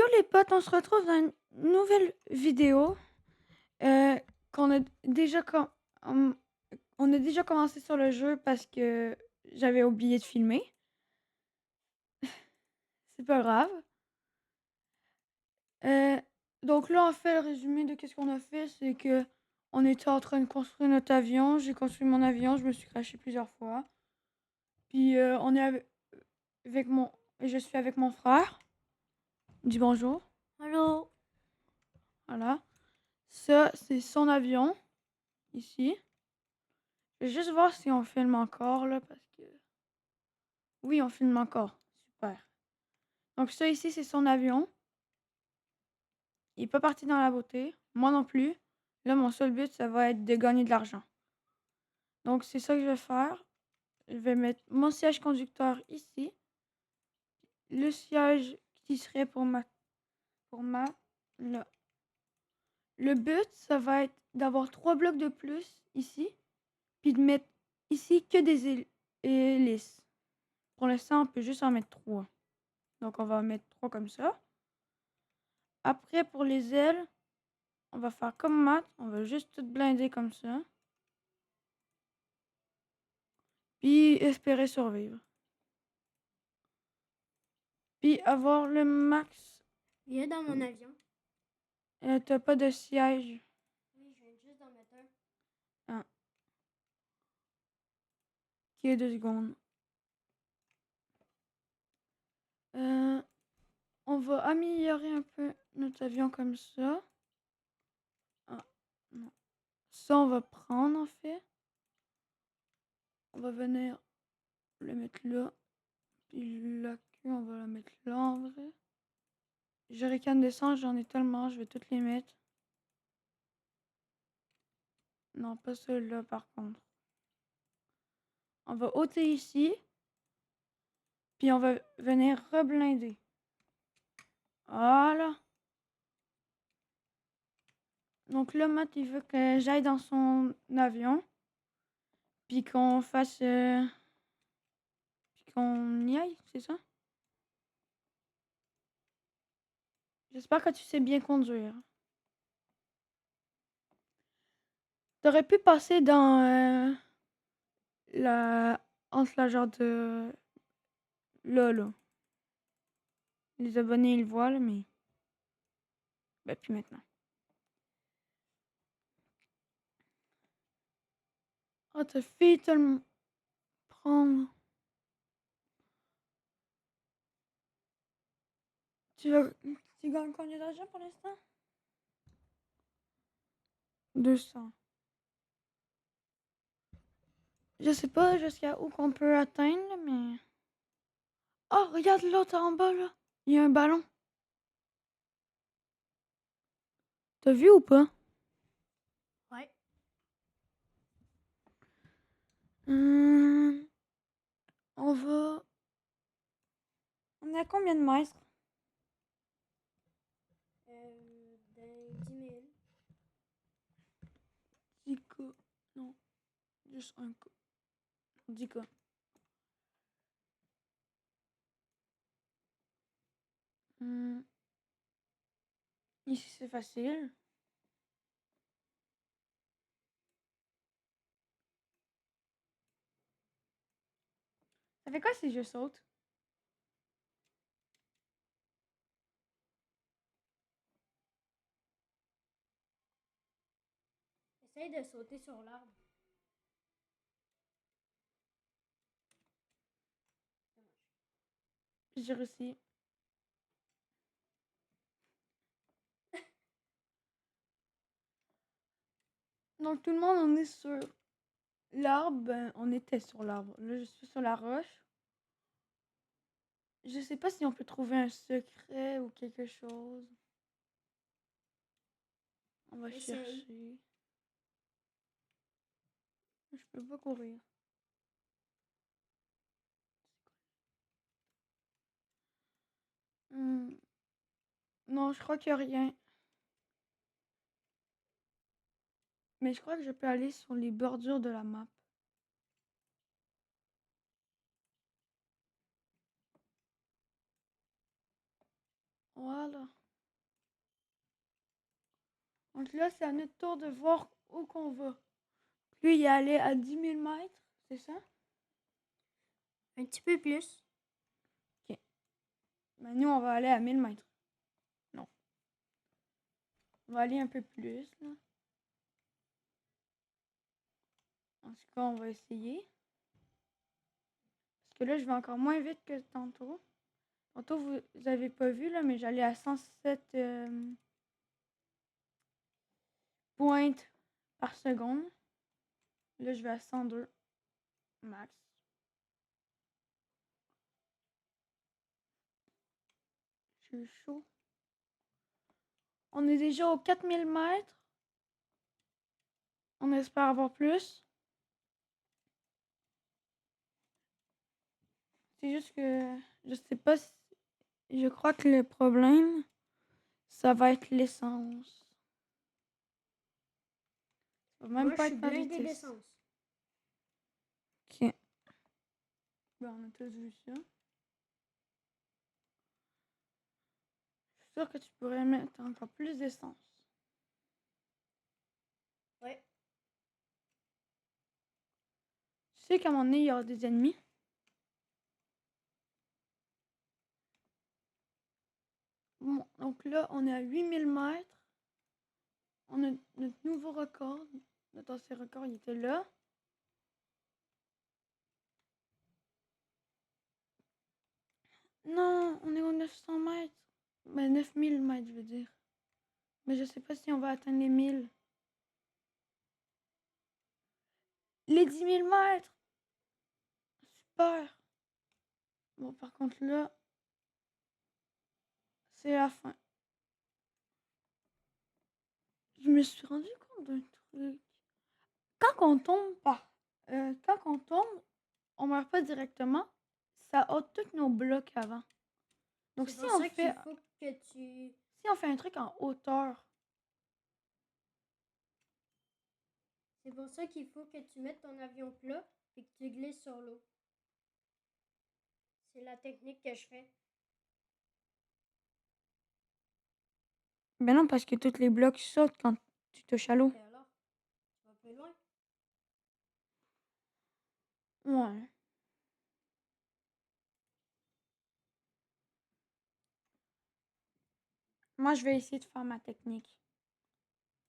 Yo les potes, on se retrouve dans une nouvelle vidéo euh, qu'on a déjà on on a déjà commencé sur le jeu parce que j'avais oublié de filmer. C'est pas grave. Euh, donc là, en fait, le résumé de qu'est-ce qu'on a fait, c'est que on était en train de construire notre avion. J'ai construit mon avion, je me suis crashé plusieurs fois. Puis on est avec mon, je suis avec mon frère. Dis bonjour. Allô? Voilà. Ça, c'est son avion ici. Je vais juste voir si on filme encore, là, parce que... Oui, on filme encore. Super. Donc ça ici, c'est son avion. Il est pas parti dans la beauté. Moi non plus. Là, mon seul but, ça va être de gagner de l'argent. Donc c'est ça que je vais faire. Je vais mettre mon siège conducteur ici. Le siège qui serait pour ma, là. Le but, ça va être d'avoir 3 blocs de plus ici. Puis de mettre ici que des hélices. Pour l'instant, on peut juste en mettre 3. Donc on va en mettre 3 comme ça. Après, pour les ailes, on va faire comme Matt. On va juste tout blinder comme ça. Puis espérer survivre. Puis avoir le max. Viens dans mon avion. T'as pas de siège. Oui, je viens juste d'en mettre un. Ah. Qui est 2 secondes. On va améliorer un peu notre avion comme ça. Ah, non. Ça, on va prendre en fait. On va venir le mettre là. Puis la queue, on va la mettre là en vrai. Jerrycan d'essence, j'en ai tellement, je vais toutes les mettre. Non, pas celle-là par contre. On va ôter ici. Puis on va venir reblinder. Voilà. Donc là, Matt, il veut que j'aille dans son avion. Puis qu'on fasse... puis qu'on y aille, c'est ça? J'espère que tu sais bien conduire. T'aurais pu passer dans la... entre la genre de... là. Les abonnés, ils le voient, là, mais... Ben, puis maintenant. Ah, ta fille tellement... prendre... Tu gagnes combien d'argent pour l'instant? 200. Je sais pas jusqu'à où qu'on peut atteindre, mais... Oh, regarde l'autre en bas, là. Il y a un ballon. T'as vu ou pas? Ouais. Hum, on va... On est à combien de mètres? 10 000. 10K. Non, juste 1K. 10K. Ici, c'est facile. Ça fait quoi si je saute? Essaye de sauter sur l'arbre. J'ai réussi. Donc, tout le monde, on est sur l'arbre. Ben, on était sur l'arbre. Là, je suis sur la roche. Je sais pas si on peut trouver un secret ou quelque chose. On va Essaye. chercher. Je peux pas courir. Non, je crois qu'il y a rien. Mais je crois que je peux aller sur les bordures de la map. Voilà. Donc là, c'est à notre tour de voir où qu'on va. Lui, il est allé à 10 000 mètres, c'est ça? Un petit peu plus. OK. Ben, nous, on va aller à 1000 mètres. Non. On va aller un peu plus, là. En tout cas, on va essayer. Parce que là, je vais encore moins vite que tantôt. Tantôt, vous avez pas vu, là, mais j'allais à 107 pointes par seconde. Là, je vais à 102 max. J'ai chaud. On est déjà aux 4000 mètres. On espère avoir plus. C'est juste que je sais pas si... Je crois que le problème, ça va être l'essence. Ça va même Moi, je pas suis être ma blindé vitesse. d'essence. OK. Ben, on a tous vu ça. Je suis sûre que tu pourrais mettre encore plus d'essence. Ouais. Tu sais qu'à un moment donné, il y aura des ennemis. Bon, donc là, on est à 8000 mètres. On a notre nouveau record. Notre ancien record, il était là. Non, on est aux 900 mètres. Ben, 9000 mètres, je veux dire. Mais je sais pas si on va atteindre les 1000. Les 10 000 mètres! Super! Bon, par contre, là, c'est la fin. Je me suis rendu compte d'un truc. Quand on tombe quand on tombe, on meurt pas directement. Ça ôte tous nos blocs avant. Donc C'est pour ça qu'il faut que tu... si on fait un truc en hauteur, C'est pour ça qu'il faut que tu mettes ton avion plat et que tu glisses sur l'eau. C'est la technique que je fais. ben non, parce que tous les blocs sautent quand tu touches à l'eau. Et alors, tu vas plus loin. Ouais. Moi, je vais essayer de faire ma technique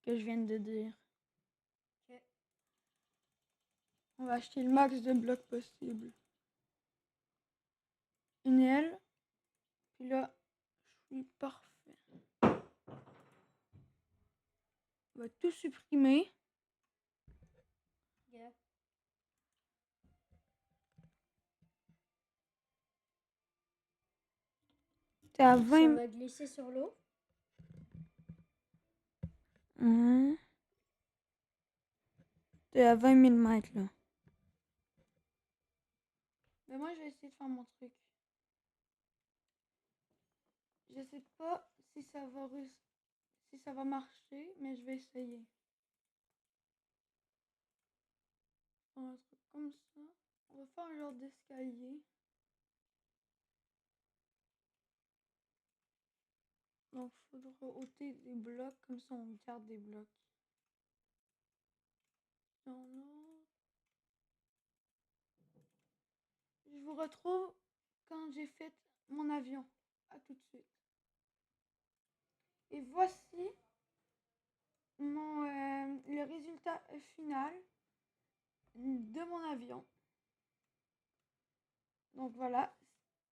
que je viens de dire. Ok. On va acheter le max de blocs possible. Une aile. Puis là, je suis parfait. On va tout supprimer. Yeah. T'es à Ça 20... va glisser sur l'eau. T'es à 20 000 mètres, là. Mais moi, je vais essayer de faire mon truc. Je sais pas si ça va marcher, mais je vais essayer. Un truc comme ça. On va faire un genre d'escalier. Donc, il faudra ôter des blocs, comme ça on garde des blocs. Non, non. Je vous retrouve quand j'ai fait mon avion. À tout de suite. Et voici le résultat final de mon avion. Donc voilà,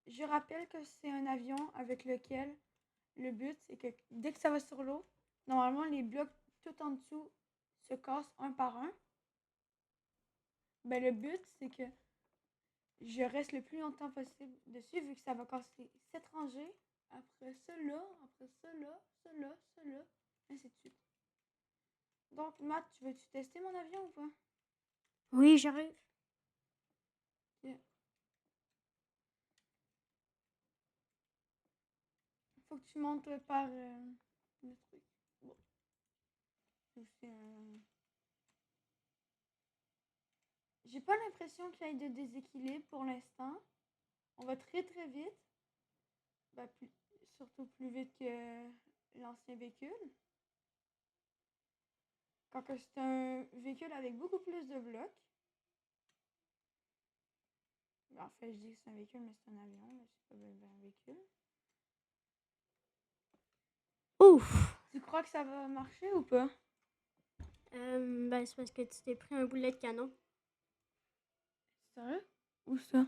je rappelle que c'est un avion avec lequel le but, c'est que dès que ça va sur l'eau, normalement les blocs tout en dessous se cassent un par un. Ben, le but, c'est que je reste le plus longtemps possible dessus, vu que ça va casser 7 rangées. Après cela, après cela, cela, cela, ainsi de suite. Donc, Matt, tu veux-tu tester mon avion ou pas? Oui, j'arrive. Yeah. Faut que tu montes par le truc. Bon. J'ai pas l'impression qu'il y ait de déséquilibre pour l'instant. On va très très vite. Ben, surtout plus vite que l'ancien véhicule. Quand que c'est un véhicule avec beaucoup plus de blocs. En fait, je dis que c'est un véhicule, mais c'est un avion. Là, c'est pas un véhicule. Ouf! Tu crois que ça va marcher ou pas? Ben, c'est parce que tu t'es pris un boulet de canon. Sérieux? Où ça?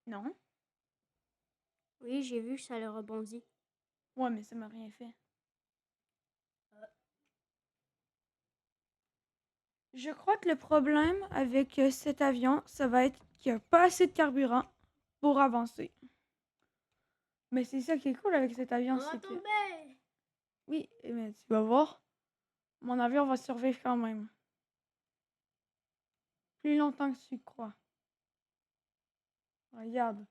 Non? Oui, j'ai vu que ça le rebondit. Ouais, mais ça m'a rien fait. Je crois que le problème avec cet avion, ça va être qu'il n'y a pas assez de carburant pour avancer. Mais c'est ça qui est cool avec cet avion, On va c'est que... tomber! Oui, mais tu vas voir, mon avion va survivre quand même. Plus longtemps que tu crois. Regarde.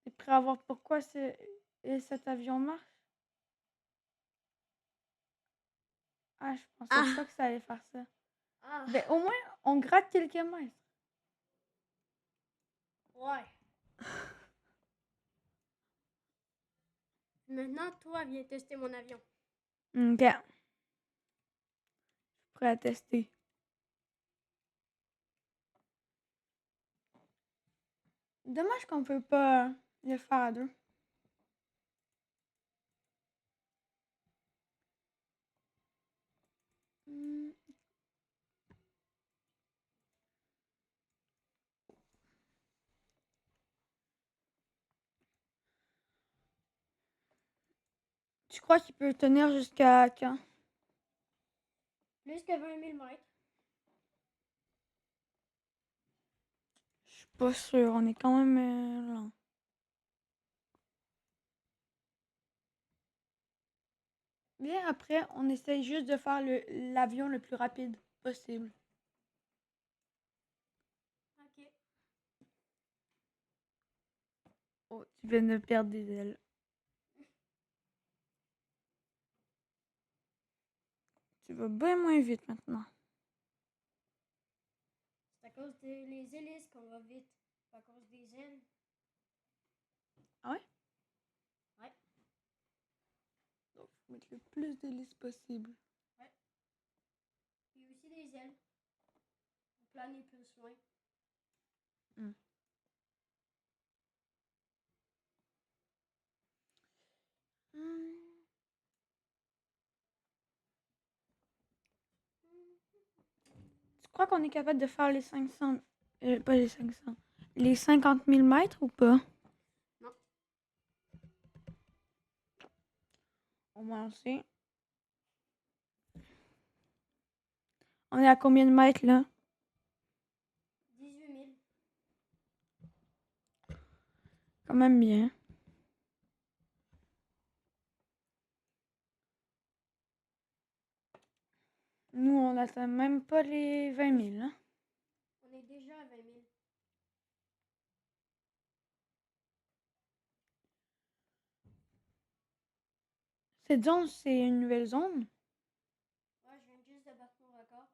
T'es prêt à voir pourquoi cet avion marche? Ah, je pensais Ah! pas que ça allait faire ça. Ah! Ben, au moins, on gratte quelques mètres. Ouais. Maintenant, toi, viens tester mon avion. Ok. Je suis prêt à tester. Dommage qu'on peut pas le faire à deux. Hmm. Tu crois qu'il peut tenir jusqu'à quand? Plus que 20 000 mètres. Je suis pas sûre, on est quand même lent. Bien après, on essaye juste de faire l'avion le plus rapide possible. OK. Oh, tu viens de perdre des ailes. Tu vas bien moins vite maintenant. C'est à cause des hélices qu'on va vite. C'est à cause des ailes. Ah ouais? Ouais. Donc, faut mettre le plus d'hélices possible. Ouais. Puis aussi des ailes. Pour planer plus loin. Hmm. Hmm. Tu crois qu'on est capable de faire les 500... pas les 500. Les 50 000 mètres ou pas? Non. Au moins on sait. On est à combien de mètres là? 18 000. Quand même bien. Nous, on n'atteint même pas les 20 000. Hein? On est déjà à 20 000. Cette zone, c'est une nouvelle zone. Ouais, je viens juste de battre mon record.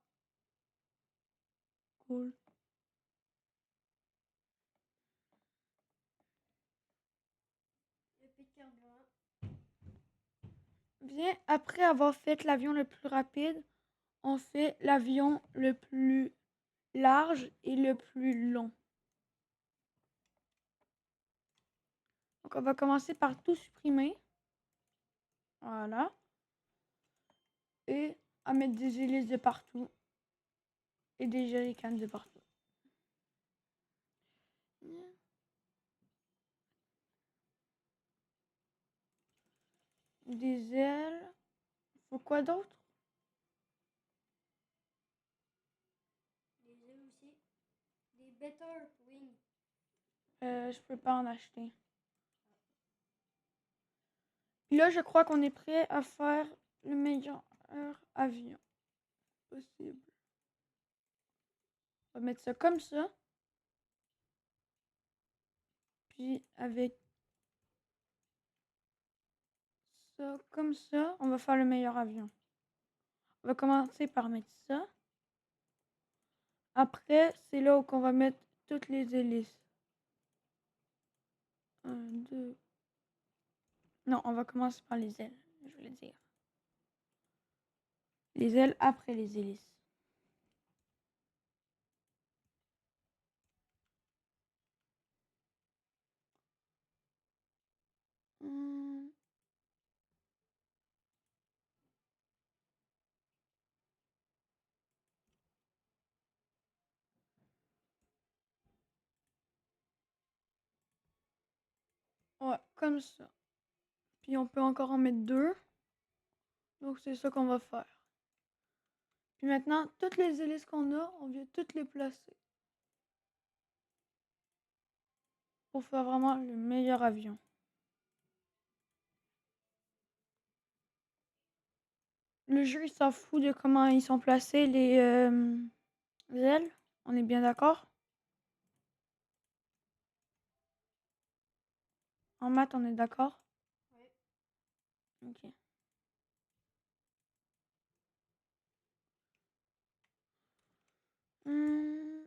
Cool. Il n'y a plus de carburant. Bien, après avoir fait l'avion le plus rapide, on fait l'avion le plus large et le plus long. Donc, on va commencer par tout supprimer. Voilà. Et à mettre des hélices de partout. Et des jerrycans de partout. Des ailes. Faut quoi d'autre? Des ailes aussi. Des better wings. Je peux pas en acheter. Là, je crois qu'on est prêt à faire le meilleur avion possible. On va mettre ça comme ça. Puis avec ça comme ça, on va faire le meilleur avion. On va commencer par mettre ça. Après, c'est là où on va mettre toutes les hélices. 1, 2. Non, on va commencer par les ailes, je voulais dire. Les ailes après les hélices. Hmm. Ouais, comme ça. Puis on peut encore en mettre 2. Donc c'est ça qu'on va faire. Puis maintenant, toutes les hélices qu'on a, on vient toutes les placer. Pour faire vraiment le meilleur avion. Le jeu, il s'en fout de comment ils sont placés, les ailes. On est bien d'accord? En maths, on est d'accord? Ouais. Ok. Hmm.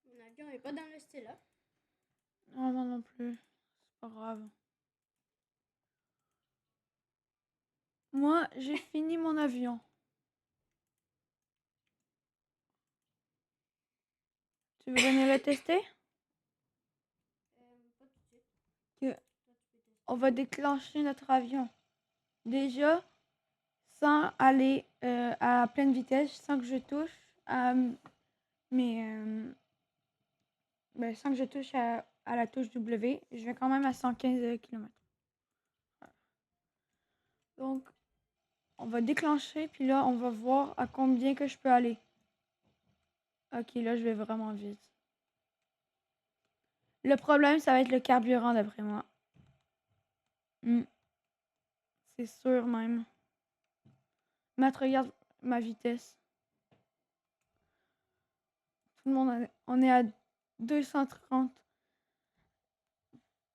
Mon avion n'est pas dans le style là. Non, moi non plus. C'est pas grave. Moi, j'ai fini mon avion. Tu veux venir le tester? Pas tout de suite. Que Toi, tu peux tester. on va déclencher notre avion. Déjà, sans aller à pleine vitesse, sans que je touche à sans que je touche à la touche W, je vais quand même à 115 km. Donc, on va déclencher, puis là, on va voir à combien que je peux aller. Ok, là, je vais vraiment vite. Le problème, ça va être le carburant, d'après moi. C'est sûr, même. Matt, regarde ma vitesse. Tout le monde, on est à 230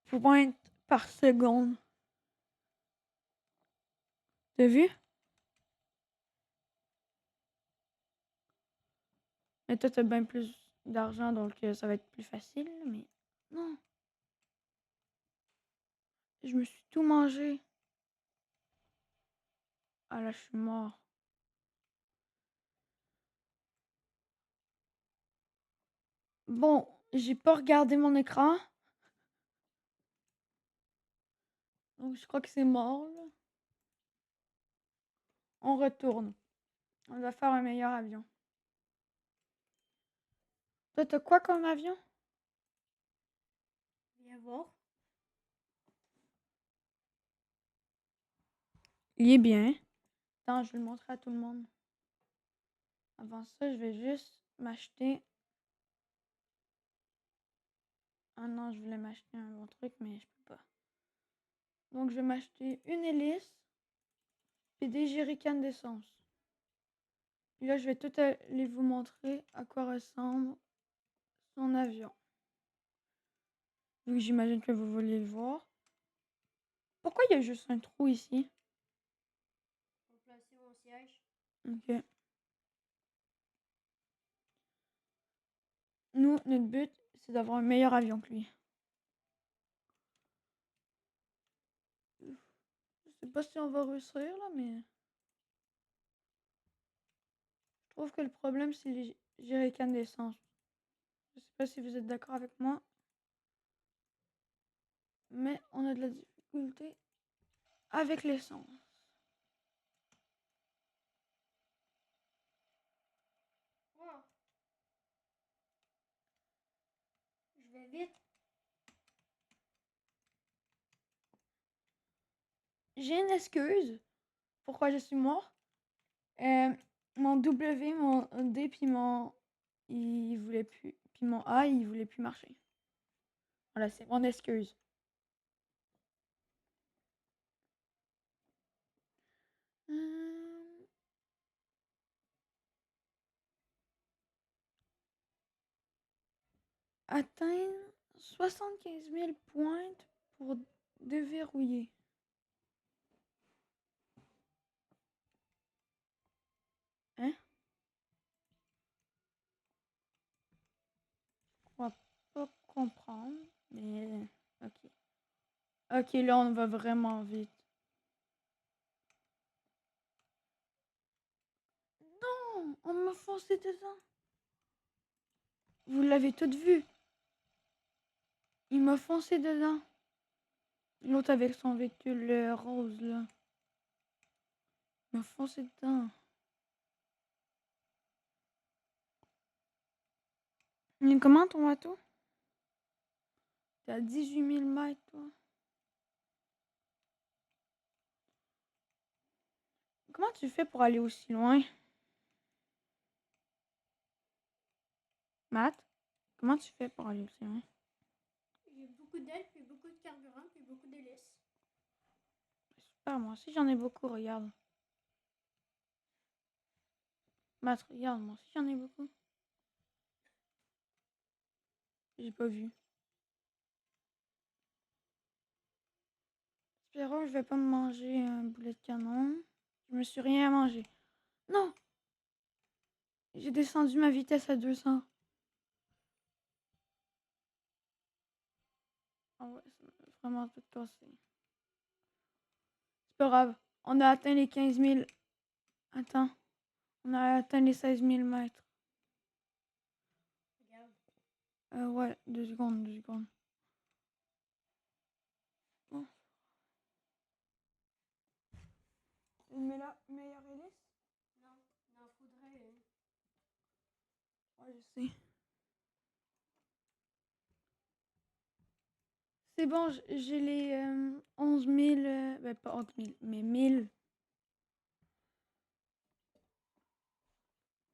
points par seconde. T'as vu? Mais toi, t'as bien plus d'argent, donc ça va être plus facile, mais non. Je me suis tout mangé. Ah là, je suis mort. Bon, j'ai pas regardé mon écran. Donc, je crois que c'est mort, là. On retourne. On va faire un meilleur avion. Toi, t'as quoi comme avion? Viens voir. Il est bien. Attends, je vais le montrer à tout le monde. Avant ça, je vais juste m'acheter... Ah non, je voulais m'acheter un bon truc, mais je peux pas. Donc, je vais m'acheter une hélice et des jerrycans d'essence. Puis là, je vais tout aller vous montrer à quoi ressemble son avion. Vu que j'imagine que vous vouliez le voir. Pourquoi il y a juste un trou ici? Pour placer mon siège. Ok. Nous, notre but, c'est d'avoir un meilleur avion que lui. Je sais pas si on va réussir là, mais... Je trouve que le problème, c'est les jerrycans d'essence. Je sais pas si vous êtes d'accord avec moi. Mais on a de la difficulté avec l'essence. Oh. Je vais vite. J'ai une excuse. Pourquoi je suis mort? Mon W, mon D, puis mon... Il voulait plus... Puis mon A, il voulait plus marcher. Voilà, c'est mon excuse. Atteindre 75 000 points pour déverrouiller. Hein? comprendre, mais ok. Ok, là, on va vraiment vite. Non, on m'a foncé dedans. Vous l'avez toutes vu. Il m'a foncé dedans. L'autre avec son véhicule rose, là. Il m'a foncé dedans. Mais comment ton bateau? T'es à 18 000 mètres, toi. Comment tu fais pour aller aussi loin? Matt, comment tu fais pour aller aussi loin? J'ai beaucoup d'ailes, puis beaucoup de carburant, puis beaucoup d'hélices. Super, moi aussi j'en ai beaucoup, regarde. Matt, regarde, moi aussi j'en ai beaucoup. J'ai pas vu. J'espère je vais pas me manger un boulet de canon. Je me suis rien mangé. Non! J'ai descendu ma vitesse à 200. Ah ouais, ça m'a vraiment tout cassé. C'est pas grave. On a atteint les 15 000. Attends. On a atteint les 16 000 mètres. Regarde. Ouais, 2 secondes, 2 secondes. Oh. Une meilleure hélice? Non, il en faudrait une. Ouais, je sais. C'est bon, j'ai les 11 000. Ben, pas 11 000, mais 1000.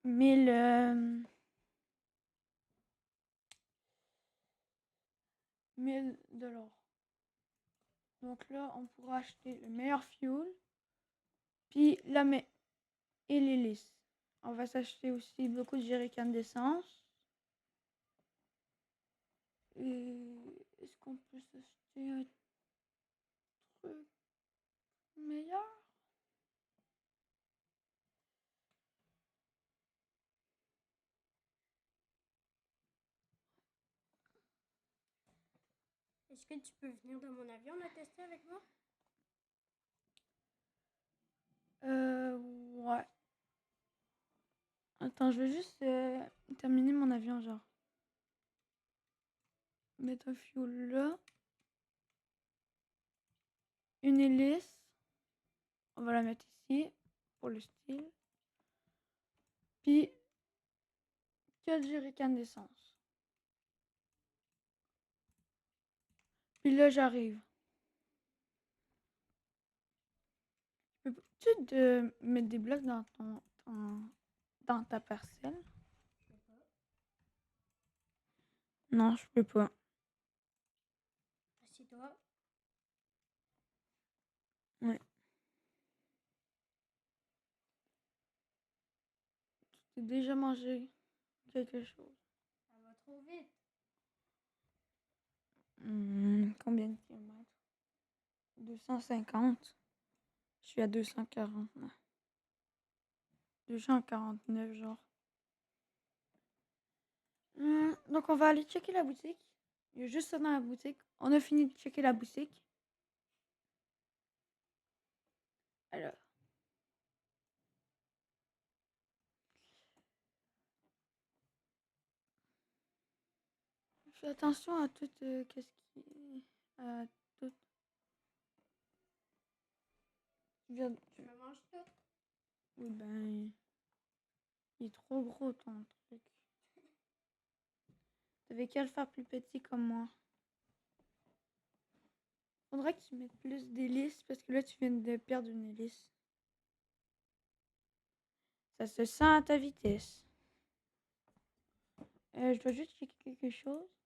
1000. 1000 $. Donc là, on pourra acheter le meilleur fuel. Puis et l'hélice. On va s'acheter aussi beaucoup de jerrycans d'essence. Et est-ce qu'on peut s'acheter un truc meilleur? Est-ce que tu peux venir dans mon avion la tester avec moi? Ouais. Attends, je vais juste terminer mon avion, genre. Mettre un fuel là. Une hélice. On va la mettre ici pour le style. Puis 4 jerrycans d'essence. Puis là, j'arrive. Peux-tu mettre des blocs dans dans ta parcelle? Je sais pas. Non, je peux pas. Assieds-toi. Ouais. J'ai déjà mangé quelque chose. Ça va trop vite. Combien de kilomètres? 250. Je suis à 249. 249, genre. Donc, on va aller checker la boutique. Il y a juste ça dans la boutique. On a fini de checker la boutique. Alors. Fais attention à tout qu'est-ce qui... à tout... Je me mange tout. Oui, ben... Il est trop gros, ton truc. T'avais qu'à le faire plus petit comme moi. Faudrait que tu mettes plus d'hélices parce que là, tu viens de perdre une hélice. Ça se sent à ta vitesse. Je dois juste checker quelque chose.